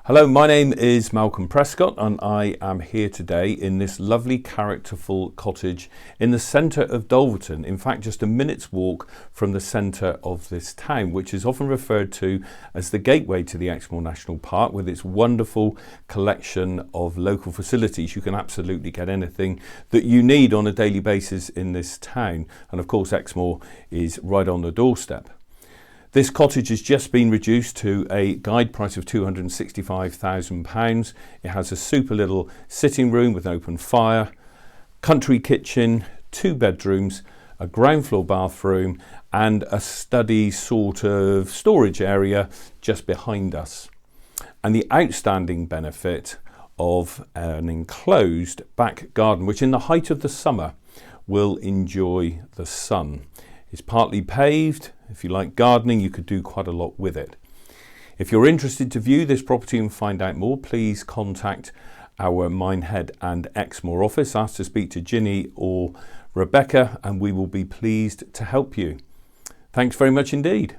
Hello, my name is Malcolm Prescott and I am here today in this lovely characterful cottage in the centre of Dulverton. In fact, just a minute's walk from the centre of this town, which is often referred to as the gateway to the Exmoor National Park, with its wonderful collection of local facilities. You can absolutely get anything that you need on a daily basis in this town. And of course, Exmoor is right on the doorstep. This cottage has just been reduced to a guide price of £265,000. It has a super little sitting room with an open fire, country kitchen, 2 bedrooms, a ground floor bathroom and a study sort of storage area just behind us. And the outstanding benefit of an enclosed back garden, which in the height of the summer will enjoy the sun. It's partly paved. If you like gardening, you could do quite a lot with it. If you're interested to view this property and find out more, please contact our Minehead and Exmoor office. Ask to speak to Ginny or Rebecca and we will be pleased to help you. Thanks very much indeed.